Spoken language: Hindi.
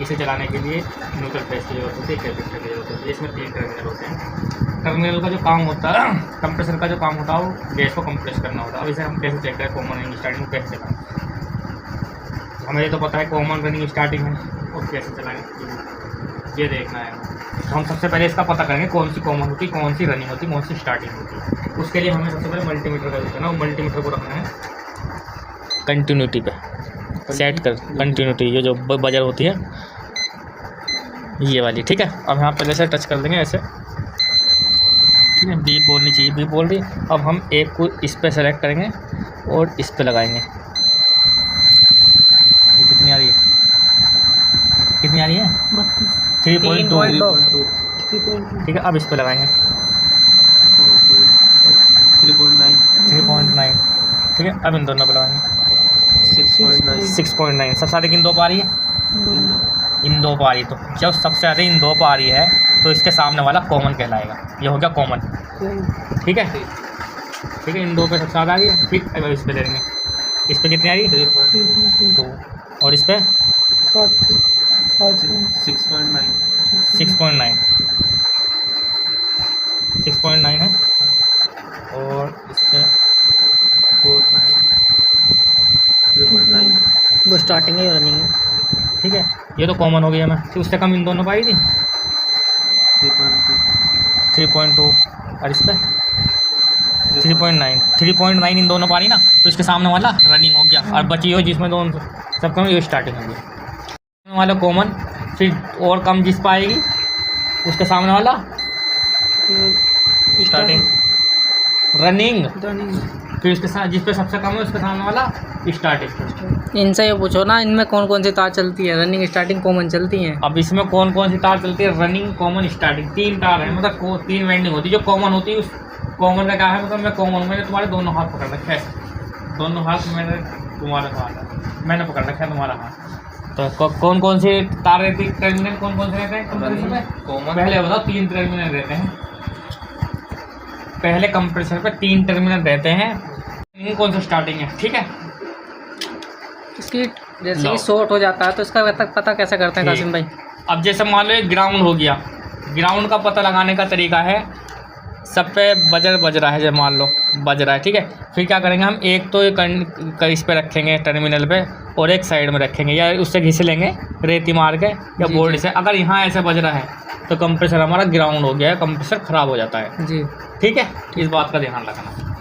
इसे चलाने के लिए न्यूट्रल फेस की जरूरत होती है, कैपेसिटर की जरूरत होती है। इसमें 3 टर्मिनल होते हैं। टर्मिनल का जो काम होता है, कंप्रेसर का जो काम होता है वो गैस को कंप्रेस करना होता है। अब इसे हम कैसे चेक करें कॉमन रनिंग स्टार्टिंग कैसे चलाएं? हमें ये तो पता है कॉमन रनिंग स्टार्टिंग है, और कैसे चलाएँ ये देखना है। तो हम सबसे पहले इसका पता करेंगे कौन सी कॉमन होती है, कौन सी रनिंग होती है, कौन सी स्टार्टिंग होती है। उसके लिए हमें सबसे पहले मल्टीमीटर का यूज़ करना है। वो मल्टीमीटर को रखना है कंटिन्यूटी पे, सेट कर कंटिन्यूटी, ये जो बजर होती है ये वाली, ठीक है। अब यहाँ पहले से टच कर देंगे ऐसे, ठीक है। बीप बोलनी चाहिए, बीप बोल रही। अब हम एक को इस पे सेलेक्ट करेंगे और इस पे लगाएंगे। ये कितनी आ रही है, कितनी आ रही है? 3.2, ठीक है। अब इस पे लगाएंगे 3.9, ठीक है। अब इन दोनों पे लगाएंगे 6.9। सबसे ज़्यादा किन दो पा रही है? इन दो पा रही है। तो जब सबसे ज़्यादा इन दो पा रही है तो इसके सामने वाला कॉमन कहलाएगा। ये हो गया कॉमन, ठीक है, ठीक है। इन दो पे सबसे ज़्यादा आ रही है। फिर अब इस पे ले लेंगे, इस पे कितनी आ रही है? 2, और इस पे 6.9 है, और इस पे 3.9 वो स्टार्टिंग है, रनिंग है, ठीक है। ये तो कॉमन हो गया। मैं फिर उससे कम इन दोनों पाई थी 3.2, और इस पे 3.9 इन दोनों पारी ना, तो इसके सामने वाला रनिंग हो गया। और बची हो जिसमें दोनों सब कम, ये स्टार्टिंग हो गई। सामने वाला कॉमन, फिर और कम जिस पाएगी उसके सामने वाला स्टार्टिंग, रनिंग, फिर उसके साथ जिस पे सबसे कम है उसके सामने वाला स्टार्टिंग। इनसे ये पूछो ना, इनमें कौन कौन सी तार चलती है? रनिंग, स्टार्टिंग, कॉमन चलती हैं। अब इसमें कौन कौन सी तार चलती है? रनिंग, कॉमन, स्टार्टिंग, 3 तार है। मतलब 3 वाइंडिंग होती है। जो कॉमन होती है, उस कॉमन का क्या है, मतलब मैं कॉमन, मैंने तुम्हारे दोनों हाथ पकड़ रखे हैं, दोनों हाथ मैंने तुम्हारे हाथ मैंने पकड़ रखा है तुम्हारा हाथ। तो कौन कौन से तार रहती है? टर्मिनल कौन कौन से रहते हैं कंप्रेसर में? कॉमन, पहले बताओ। 3 टर्मिनल रहते हैं पहले कंप्रेसर पे, 3 टर्मिनल रहते हैं। कौन सा स्टार्टिंग है, ठीक है। इसकी जैसे ही शॉर्ट हो जाता है तो इसका पता कैसे करते हैं कासिम भाई? अब जैसे मान लो एक ग्राउंड हो गया, ग्राउंड का पता लगाने का तरीका है, सब पे बजर बज रहा है, जब मान लो बज रहा है, ठीक है। फिर क्या करेंगे हम, एक तो इस पे रखेंगे टर्मिनल पे, और एक साइड में रखेंगे, या उससे घिस लेंगे रेती मार के या बोर्ड से। अगर यहाँ ऐसे बज रहा है तो कंप्रेसर हमारा ग्राउंड हो गया है, कंप्रेसर ख़राब हो जाता है जी, ठीक है। इस बात का ध्यान रखना।